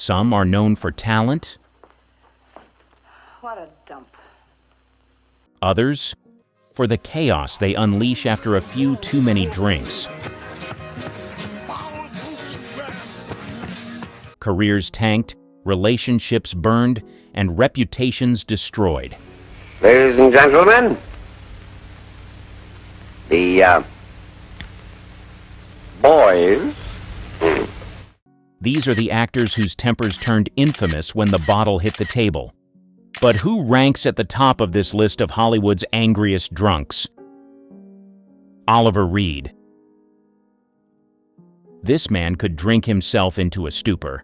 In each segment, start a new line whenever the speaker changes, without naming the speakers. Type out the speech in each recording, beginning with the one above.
Some are known for talent.
What a dump.
Others, for the chaos they unleash after a few too many drinks. Careers tanked, relationships burned, and reputations destroyed.
Ladies and gentlemen, the boys.
These are the actors whose tempers turned infamous when the bottle hit the table. But who ranks at the top of this list of Hollywood's angriest drunks? Oliver Reed. This man could drink himself into a stupor.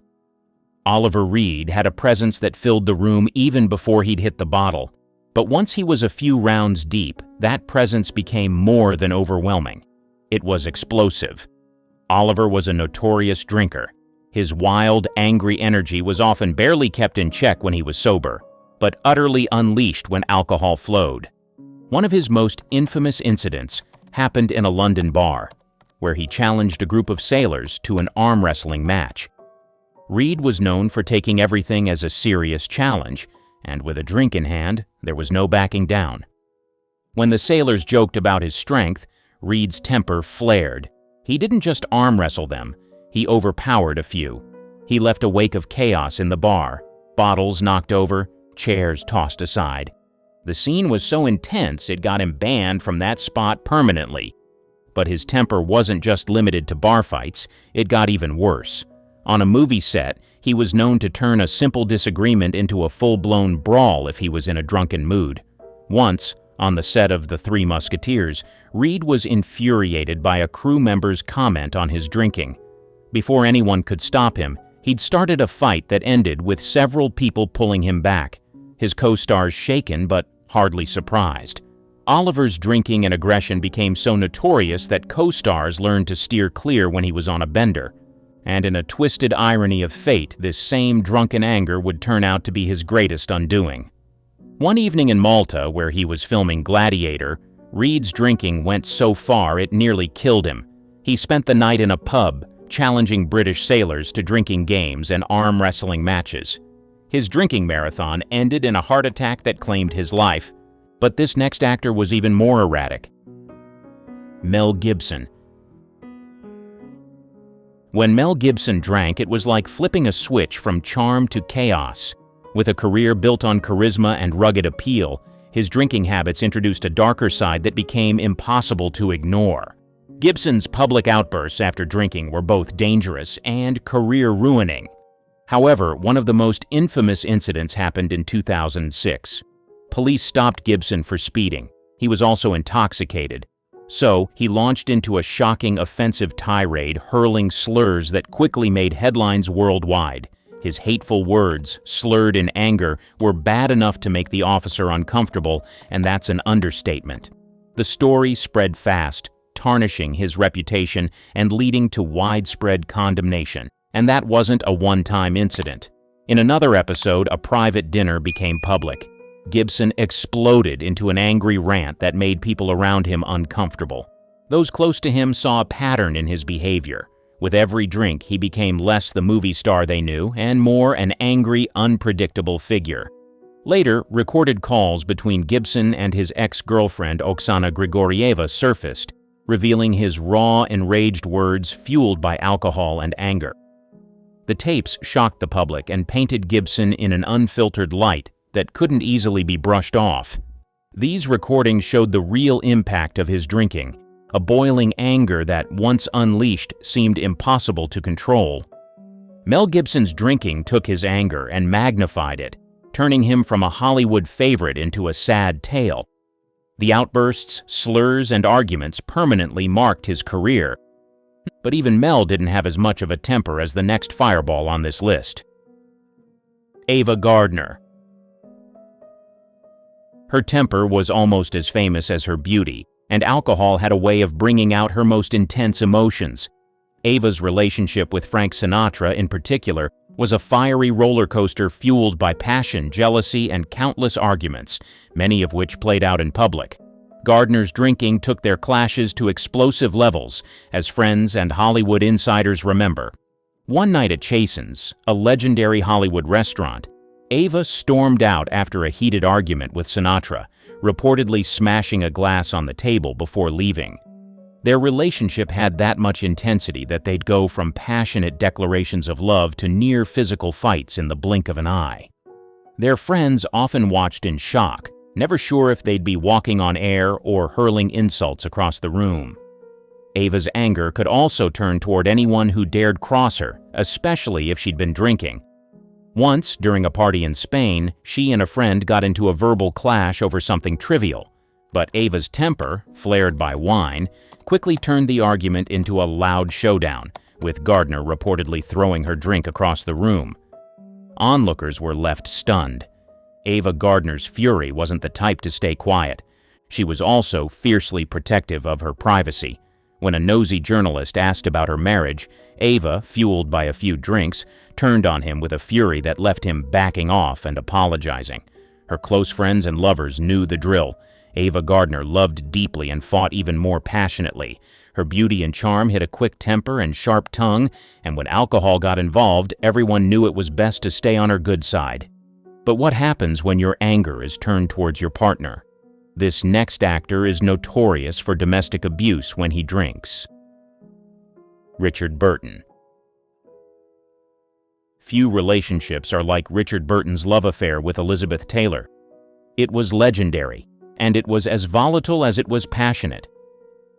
Oliver Reed had a presence that filled the room even before he'd hit the bottle. But once he was a few rounds deep, that presence became more than overwhelming. It was explosive. Oliver was a notorious drinker. His wild, angry energy was often barely kept in check when he was sober, but utterly unleashed when alcohol flowed. One of his most infamous incidents happened in a London bar, where he challenged a group of sailors to an arm wrestling match. Reed was known for taking everything as a serious challenge, and with a drink in hand, there was no backing down. When the sailors joked about his strength, Reed's temper flared. He didn't just arm wrestle them, he overpowered a few. He left a wake of chaos in the bar, bottles knocked over, chairs tossed aside. The scene was so intense it got him banned from that spot permanently. But his temper wasn't just limited to bar fights, it got even worse. On a movie set, he was known to turn a simple disagreement into a full-blown brawl if he was in a drunken mood. Once, on the set of The Three Musketeers, Reed was infuriated by a crew member's comment on his drinking. Before anyone could stop him, he'd started a fight that ended with several people pulling him back, his co-stars shaken but hardly surprised. Oliver's drinking and aggression became so notorious that co-stars learned to steer clear when he was on a bender. And in a twisted irony of fate, this same drunken anger would turn out to be his greatest undoing. One evening in Malta, where he was filming Gladiator, Reed's drinking went so far it nearly killed him. He spent the night in a pub, challenging British sailors to drinking games and arm wrestling matches. His drinking marathon ended in a heart attack that claimed his life. But this next actor was even more erratic. Mel Gibson. When Mel Gibson drank, it was like flipping a switch from charm to chaos. With a career built on charisma and rugged appeal, his drinking habits introduced a darker side that became impossible to ignore. Gibson's public outbursts after drinking were both dangerous and career-ruining. However, one of the most infamous incidents happened in 2006. Police stopped Gibson for speeding. He was also intoxicated. So, he launched into a shocking offensive tirade, hurling slurs that quickly made headlines worldwide. His hateful words, slurred in anger, were bad enough to make the officer uncomfortable, and that's an understatement. The story spread fast, tarnishing his reputation and leading to widespread condemnation. And that wasn't a one-time incident. In another episode, a private dinner became public. Gibson exploded into an angry rant that made people around him uncomfortable. Those close to him saw a pattern in his behavior. With every drink, he became less the movie star they knew and more an angry, unpredictable figure. Later, recorded calls between Gibson and his ex-girlfriend Oksana Grigorieva surfaced, revealing his raw, enraged words fueled by alcohol and anger. The tapes shocked the public and painted Gibson in an unfiltered light that couldn't easily be brushed off. These recordings showed the real impact of his drinking, a boiling anger that, once unleashed, seemed impossible to control. Mel Gibson's drinking took his anger and magnified it, turning him from a Hollywood favorite into a sad tale. The outbursts, slurs, and arguments permanently marked his career. But even Mel didn't have as much of a temper as the next fireball on this list. Ava Gardner. Her temper was almost as famous as her beauty, and alcohol had a way of bringing out her most intense emotions. Ava's relationship with Frank Sinatra, in particular, was a fiery roller coaster fueled by passion, jealousy, and countless arguments, many of which played out in public. Gardner's drinking took their clashes to explosive levels, as friends and Hollywood insiders remember. One night at Chasen's, a legendary Hollywood restaurant, Ava stormed out after a heated argument with Sinatra, reportedly smashing a glass on the table before leaving. Their relationship had that much intensity that they'd go from passionate declarations of love to near physical fights in the blink of an eye. Their friends often watched in shock, never sure if they'd be walking on air or hurling insults across the room. Ava's anger could also turn toward anyone who dared cross her, especially if she'd been drinking. Once, during a party in Spain, she and a friend got into a verbal clash over something trivial, but Ava's temper, flared by wine, quickly turned the argument into a loud showdown, with Gardner reportedly throwing her drink across the room. Onlookers were left stunned. Ava Gardner's fury wasn't the type to stay quiet. She was also fiercely protective of her privacy. When a nosy journalist asked about her marriage, Ava, fueled by a few drinks, turned on him with a fury that left him backing off and apologizing. Her close friends and lovers knew the drill. Ava Gardner loved deeply and fought even more passionately. Her beauty and charm hid a quick temper and sharp tongue, and when alcohol got involved, everyone knew it was best to stay on her good side. But what happens when your anger is turned towards your partner? This next actor is notorious for domestic abuse when he drinks. Richard Burton. Few relationships are like Richard Burton's love affair with Elizabeth Taylor. It was legendary, and it was as volatile as it was passionate.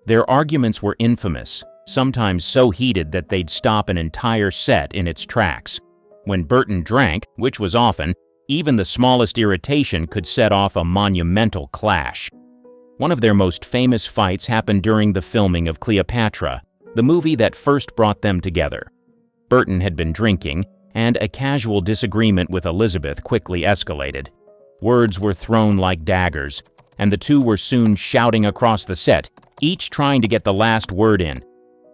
Their arguments were infamous, sometimes so heated that they'd stop an entire set in its tracks. When Burton drank, which was often, even the smallest irritation could set off a monumental clash. One of their most famous fights happened during the filming of Cleopatra, the movie that first brought them together. Burton had been drinking, and a casual disagreement with Elizabeth quickly escalated. Words were thrown like daggers, and the two were soon shouting across the set, each trying to get the last word in.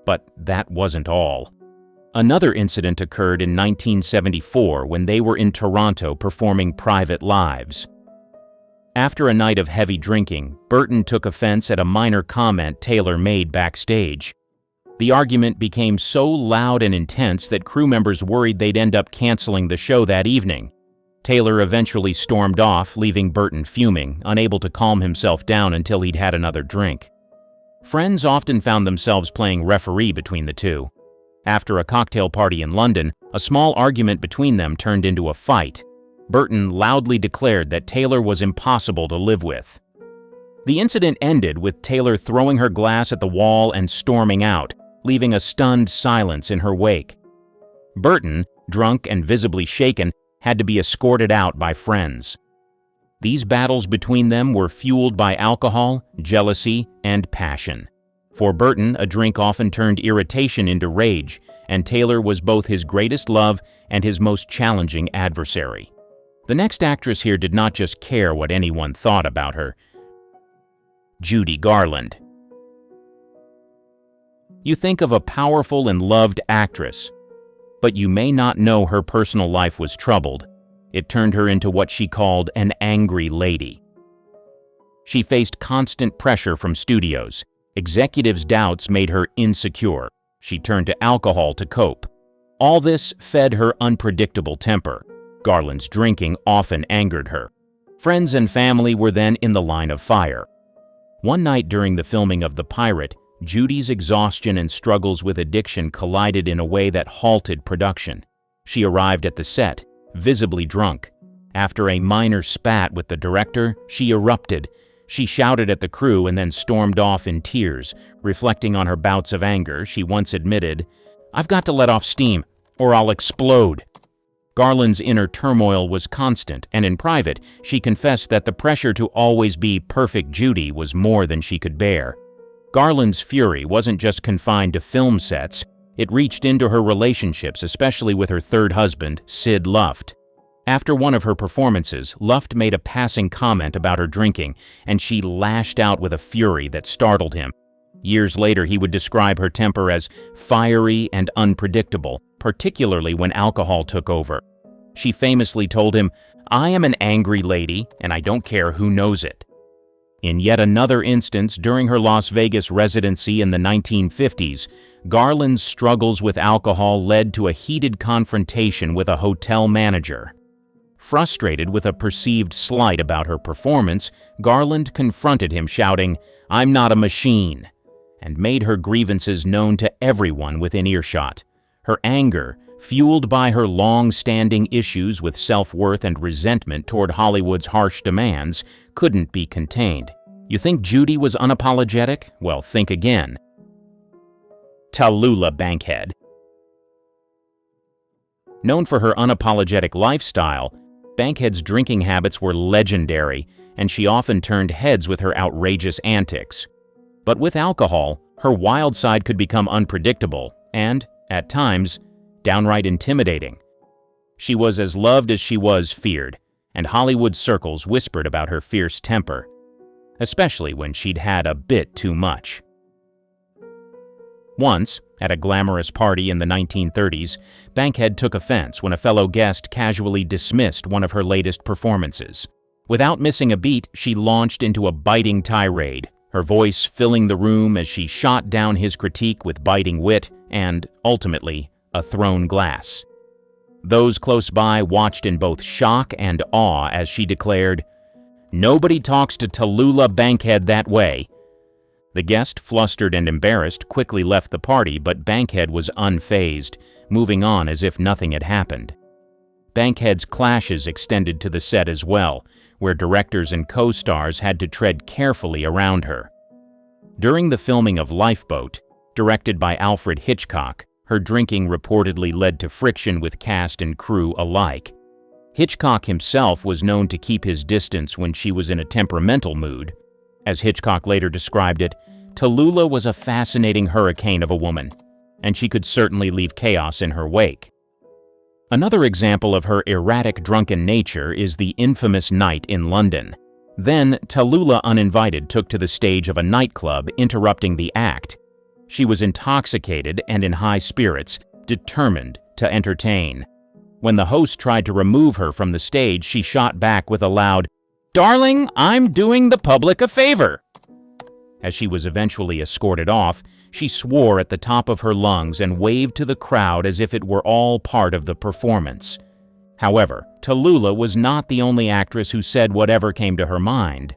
But that wasn't all. Another incident occurred in 1974 when they were in Toronto performing Private Lives. After a night of heavy drinking, Burton took offense at a minor comment Taylor made backstage. The argument became so loud and intense that crew members worried they'd end up canceling the show that evening. Taylor eventually stormed off, leaving Burton fuming, unable to calm himself down until he'd had another drink. Friends often found themselves playing referee between the two. After a cocktail party in London, a small argument between them turned into a fight. Burton loudly declared that Taylor was impossible to live with. The incident ended with Taylor throwing her glass at the wall and storming out, leaving a stunned silence in her wake. Burton, drunk and visibly shaken, had to be escorted out by friends. These battles between them were fueled by alcohol, jealousy, and passion. For Burton, a drink often turned irritation into rage, and Taylor was both his greatest love and his most challenging adversary. The next actress here did not just care what anyone thought about her. Judy Garland. You think of a powerful and loved actress, but you may not know her personal life was troubled. It turned her into what she called an angry lady. She faced constant pressure from studios. Executives' doubts made her insecure. She turned to alcohol to cope. All this fed her unpredictable temper. Garland's drinking often angered her. Friends and family were then in the line of fire. One night during the filming of The Pirate, Judy's exhaustion and struggles with addiction collided in a way that halted production. She arrived at the set, visibly drunk. After a minor spat with the director, she erupted. She shouted at the crew and then stormed off in tears. Reflecting on her bouts of anger, she once admitted, "I've got to let off steam, or I'll explode." Garland's inner turmoil was constant, and in private, she confessed that the pressure to always be perfect Judy was more than she could bear. Garland's fury wasn't just confined to film sets. It reached into her relationships, especially with her third husband, Sid Luft. After one of her performances, Luft made a passing comment about her drinking, and she lashed out with a fury that startled him. Years later, he would describe her temper as fiery and unpredictable, particularly when alcohol took over. She famously told him, "I am an angry lady, and I don't care who knows it." In yet another instance, during her Las Vegas residency in the 1950s, Garland's struggles with alcohol led to a heated confrontation with a hotel manager. Frustrated with a perceived slight about her performance, Garland confronted him, shouting, "I'm not a machine," and made her grievances known to everyone within earshot. Her anger, fueled by her long-standing issues with self-worth and resentment toward Hollywood's harsh demands, couldn't be contained. You think Judy was unapologetic? Well, think again. Tula Bankhead. Known for her unapologetic lifestyle, Bankhead's drinking habits were legendary, and she often turned heads with her outrageous antics. But with alcohol, her wild side could become unpredictable and, at times, downright intimidating. She was as loved as she was feared, and Hollywood circles whispered about her fierce temper, especially when she'd had a bit too much. Once, at a glamorous party in the 1930s, Bankhead took offense when a fellow guest casually dismissed one of her latest performances. Without missing a beat, she launched into a biting tirade, her voice filling the room as she shot down his critique with biting wit and, ultimately, a thrown glass. Those close by watched in both shock and awe as she declared, "Nobody talks to Tula Bankhead that way." The guest, flustered and embarrassed, quickly left the party, but Bankhead was unfazed, moving on as if nothing had happened. Bankhead's clashes extended to the set as well, where directors and co-stars had to tread carefully around her. During the filming of Lifeboat, directed by Alfred Hitchcock, her drinking reportedly led to friction with cast and crew alike. Hitchcock himself was known to keep his distance when she was in a temperamental mood. As Hitchcock later described it, Tula was a fascinating hurricane of a woman, and she could certainly leave chaos in her wake. Another example of her erratic drunken nature is the infamous night in London. Then, Tula uninvited took to the stage of a nightclub, interrupting the act. She was intoxicated and in high spirits, determined to entertain. When the host tried to remove her from the stage, she shot back with a loud, "Darling, I'm doing the public a favor." As she was eventually escorted off, she swore at the top of her lungs and waved to the crowd as if it were all part of the performance. However, Tula was not the only actress who said whatever came to her mind.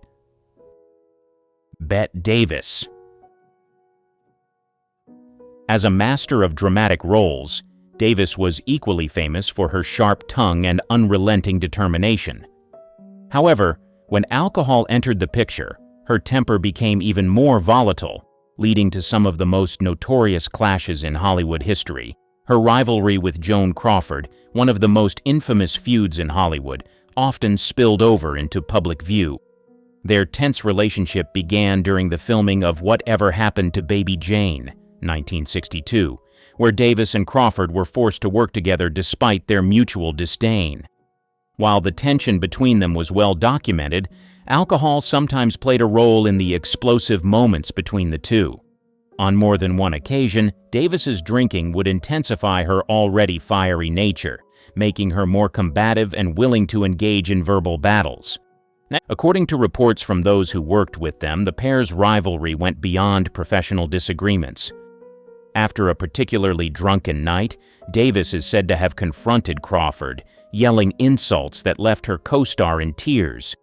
Bette Davis. As a master of dramatic roles, Davis was equally famous for her sharp tongue and unrelenting determination. However, when alcohol entered the picture, her temper became even more volatile, leading to some of the most notorious clashes in Hollywood history. Her rivalry with Joan Crawford, one of the most infamous feuds in Hollywood, often spilled over into public view. Their tense relationship began during the filming of Whatever Happened to Baby Jane, 1962, where Davis and Crawford were forced to work together despite their mutual disdain. While the tension between them was well documented, alcohol sometimes played a role in the explosive moments between the two. On more than one occasion, Davis's drinking would intensify her already fiery nature, making her more combative and willing to engage in verbal battles. According to reports from those who worked with them, the pair's rivalry went beyond professional disagreements. After a particularly drunken night, Davis is said to have confronted Crawford, yelling insults that left her co-star in tears.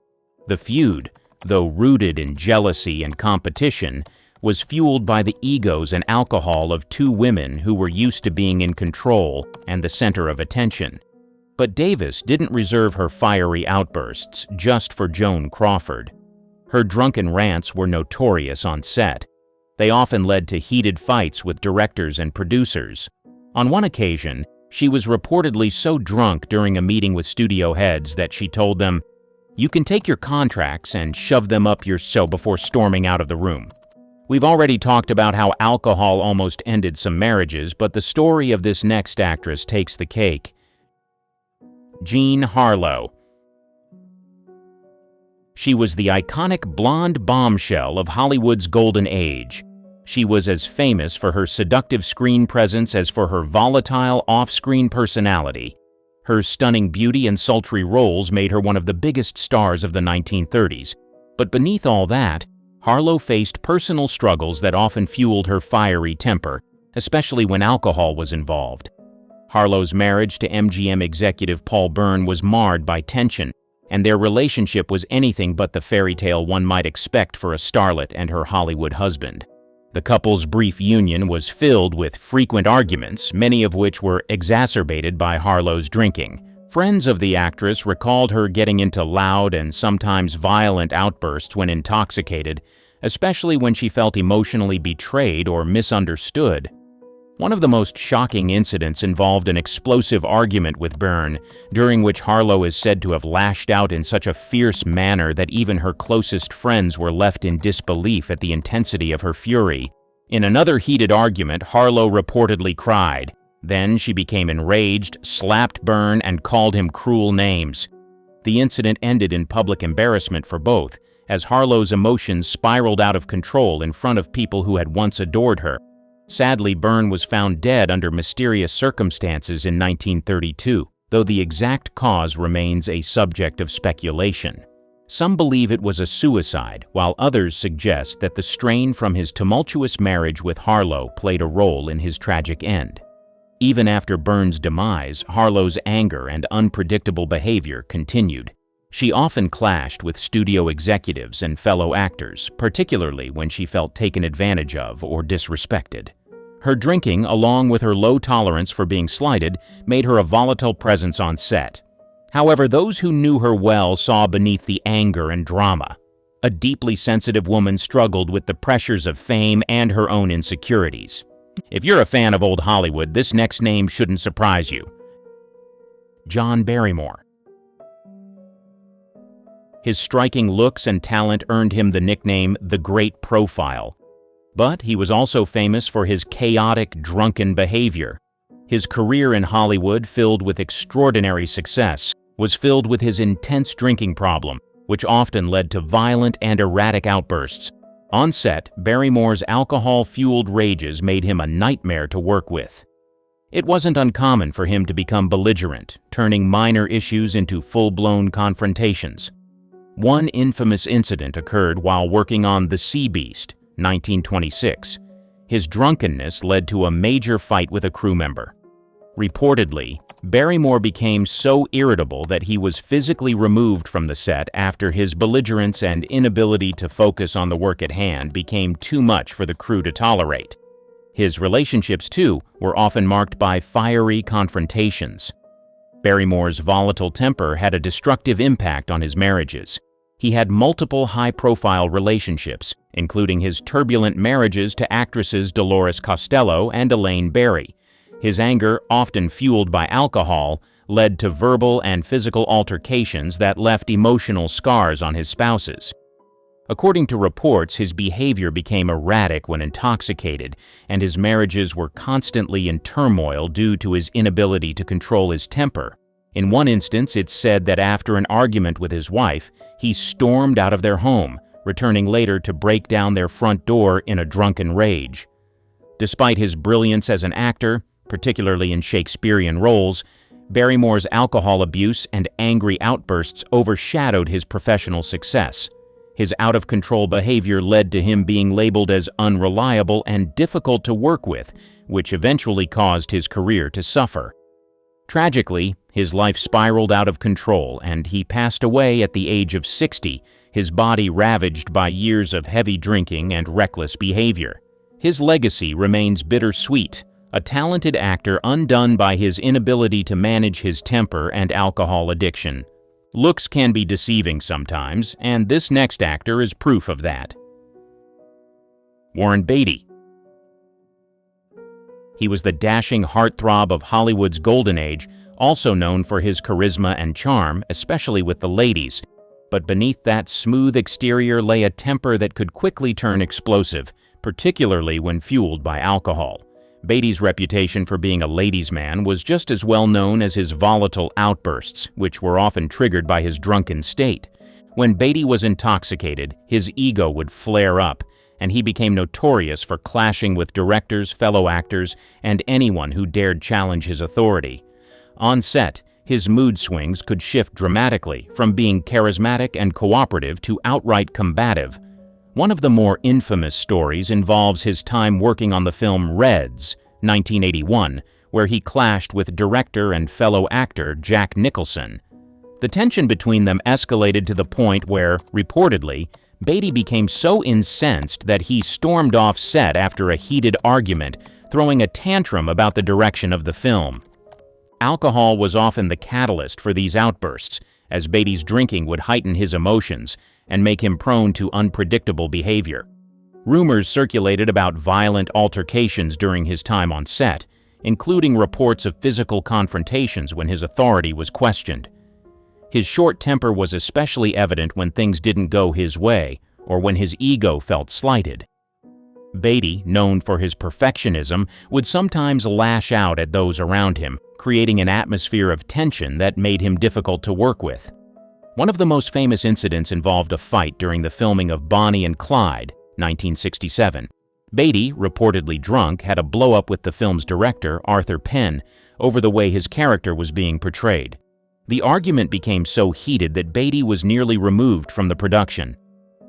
The feud, though rooted in jealousy and competition, was fueled by the egos and alcohol of two women who were used to being in control and the center of attention. But Davis didn't reserve her fiery outbursts just for Joan Crawford. Her drunken rants were notorious on set. They often led to heated fights with directors and producers. On one occasion, she was reportedly so drunk during a meeting with studio heads that she told them, "You can take your contracts and shove them up your so before storming out of the room." We've already talked about how alcohol almost ended some marriages, but the story of this next actress takes the cake. Jean Harlow. She was the iconic blonde bombshell of Hollywood's golden age. She was as famous for her seductive screen presence as for her volatile off-screen personality. Her stunning beauty and sultry roles made her one of the biggest stars of the 1930s, But beneath all that, Harlow faced personal struggles that often fueled her fiery temper, especially when alcohol was involved. Harlow's marriage to MGM executive Paul Byrne was marred by tension, and their relationship was anything but the fairy tale one might expect for a starlet and her Hollywood husband. The couple's brief union was filled with frequent arguments, many of which were exacerbated by Harlow's drinking. Friends of the actress recalled her getting into loud and sometimes violent outbursts when intoxicated, especially when she felt emotionally betrayed or misunderstood. One of the most shocking incidents involved an explosive argument with Byrne, during which Harlow is said to have lashed out in such a fierce manner that even her closest friends were left in disbelief at the intensity of her fury. In another heated argument, Harlow reportedly cried. Then she became enraged, slapped Byrne, and called him cruel names. The incident ended in public embarrassment for both, as Harlow's emotions spiraled out of control in front of people who had once adored her. Sadly, Byrne was found dead under mysterious circumstances in 1932, though the exact cause remains a subject of speculation. Some believe it was a suicide, while others suggest that the strain from his tumultuous marriage with Harlow played a role in his tragic end. Even after Byrne's demise, Harlow's anger and unpredictable behavior continued. She often clashed with studio executives and fellow actors, particularly when she felt taken advantage of or disrespected. Her drinking, along with her low tolerance for being slighted, made her a volatile presence on set. However, those who knew her well saw beneath the anger and drama. A deeply sensitive woman struggled with the pressures of fame and her own insecurities. If you're a fan of old Hollywood, this next name shouldn't surprise you. John Barrymore. His striking looks and talent earned him the nickname The Great Profile. But he was also famous for his chaotic, drunken behavior. His career in Hollywood, filled with extraordinary success, was filled with his intense drinking problem, which often led to violent and erratic outbursts. On set, Barrymore's alcohol-fueled rages made him a nightmare to work with. It wasn't uncommon for him to become belligerent, turning minor issues into full-blown confrontations. One infamous incident occurred while working on The Sea Beast, 1926. His drunkenness led to a major fight with a crew member. Reportedly, Barrymore became so irritable that he was physically removed from the set after his belligerence and inability to focus on the work at hand became too much for the crew to tolerate. His relationships, too, were often marked by fiery confrontations. Barrymore's volatile temper had a destructive impact on his marriages. He had multiple high-profile relationships, including his turbulent marriages to actresses Dolores Costello and Elaine Barry. His anger, often fueled by alcohol, led to verbal and physical altercations that left emotional scars on his spouses. According to reports, his behavior became erratic when intoxicated, and his marriages were constantly in turmoil due to his inability to control his temper. In one instance, it's said that after an argument with his wife, he stormed out of their home, returning later to break down their front door in a drunken rage. Despite his brilliance as an actor, particularly in Shakespearean roles, Barrymore's alcohol abuse and angry outbursts overshadowed his professional success. His out-of-control behavior led to him being labeled as unreliable and difficult to work with, which eventually caused his career to suffer. Tragically, his life spiraled out of control and he passed away at the age of 60, his body ravaged by years of heavy drinking and reckless behavior. His legacy remains bittersweet, a talented actor undone by his inability to manage his temper and alcohol addiction. Looks can be deceiving sometimes, and this next actor is proof of that. Warren Beatty. He was the dashing heartthrob of Hollywood's golden age, also known for his charisma and charm, especially with the ladies. But beneath that smooth exterior lay a temper that could quickly turn explosive, particularly when fueled by alcohol. Beatty's reputation for being a ladies' man was just as well known as his volatile outbursts, which were often triggered by his drunken state. When Beatty was intoxicated, his ego would flare up, and he became notorious for clashing with directors, fellow actors, and anyone who dared challenge his authority. On set, His mood swings could shift dramatically from being charismatic and cooperative to outright combative. One of the more infamous stories involves his time working on the film Reds, 1981, where he clashed with director and fellow actor Jack Nicholson. The tension between them escalated to the point where, reportedly, Beatty became so incensed that he stormed off set after a heated argument, throwing a tantrum about the direction of the film. Alcohol was often the catalyst for these outbursts, as Beatty's drinking would heighten his emotions and make him prone to unpredictable behavior. Rumors circulated about violent altercations during his time on set, including reports of physical confrontations when his authority was questioned. His short temper was especially evident when things didn't go his way or when his ego felt slighted. Beatty, known for his perfectionism, would sometimes lash out at those around him, creating an atmosphere of tension that made him difficult to work with. One of the most famous incidents involved a fight during the filming of Bonnie and Clyde, 1967. Beatty, reportedly drunk, had a blow-up with the film's director, Arthur Penn, over the way his character was being portrayed. The argument became so heated that Beatty was nearly removed from the production.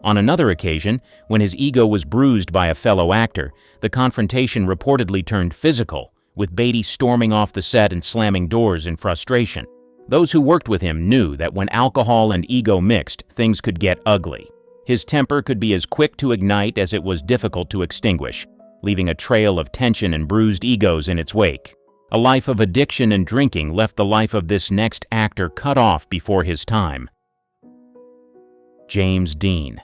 On another occasion, when his ego was bruised by a fellow actor, the confrontation reportedly turned physical, with Beatty storming off the set and slamming doors in frustration. Those who worked with him knew that when alcohol and ego mixed, things could get ugly. His temper could be as quick to ignite as it was difficult to extinguish, leaving a trail of tension and bruised egos in its wake. A life of addiction and drinking left the life of this next actor cut off before his time. James Dean.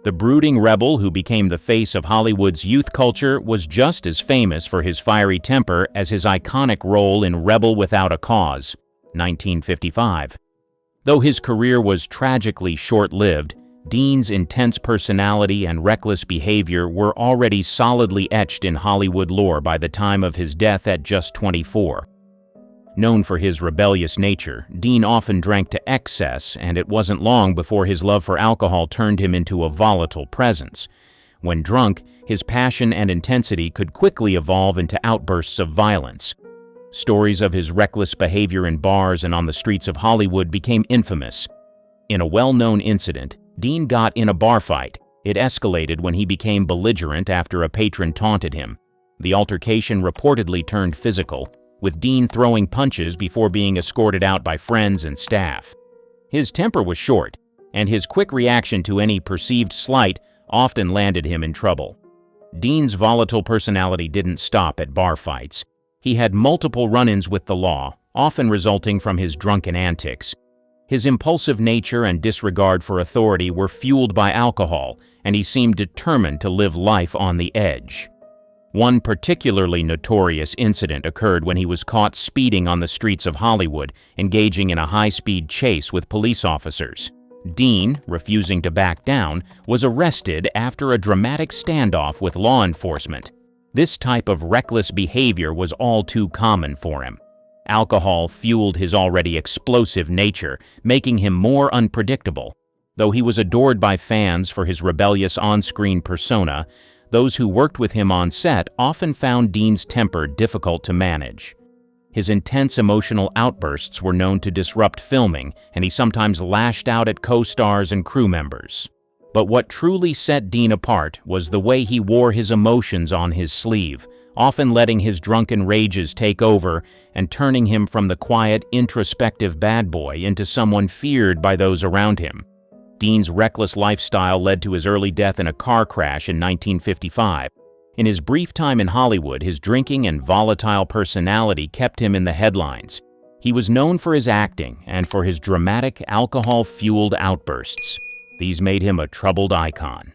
The brooding rebel who became the face of Hollywood's youth culture was just as famous for his fiery temper as his iconic role in Rebel Without a Cause, 1955. Though his career was tragically short-lived, Dean's intense personality and reckless behavior were already solidly etched in Hollywood lore by the time of his death at just 24. Known for his rebellious nature, Dean often drank to excess, and it wasn't long before his love for alcohol turned him into a volatile presence. When drunk, his passion and intensity could quickly evolve into outbursts of violence. Stories of his reckless behavior in bars and on the streets of Hollywood became infamous. In a well-known incident, Dean got in a bar fight. It escalated when he became belligerent after a patron taunted him. The altercation reportedly turned physical, with Dean throwing punches before being escorted out by friends and staff. His temper was short, and his quick reaction to any perceived slight often landed him in trouble. Dean's volatile personality didn't stop at bar fights. He had multiple run-ins with the law, often resulting from his drunken antics. His impulsive nature and disregard for authority were fueled by alcohol, and he seemed determined to live life on the edge. One particularly notorious incident occurred when he was caught speeding on the streets of Hollywood, engaging in a high-speed chase with police officers. Dean, refusing to back down, was arrested after a dramatic standoff with law enforcement. This type of reckless behavior was all too common for him. Alcohol fueled his already explosive nature, making him more unpredictable. Though he was adored by fans for his rebellious on-screen persona, those who worked with him on set often found Dean's temper difficult to manage. His intense emotional outbursts were known to disrupt filming, and he sometimes lashed out at co-stars and crew members. But what truly set Dean apart was the way he wore his emotions on his sleeve, often letting his drunken rages take over and turning him from the quiet, introspective bad boy into someone feared by those around him. Dean's reckless lifestyle led to his early death in a car crash in 1955. In his brief time in Hollywood, his drinking and volatile personality kept him in the headlines. He was known for his acting and for his dramatic, alcohol-fueled outbursts. These made him a troubled icon.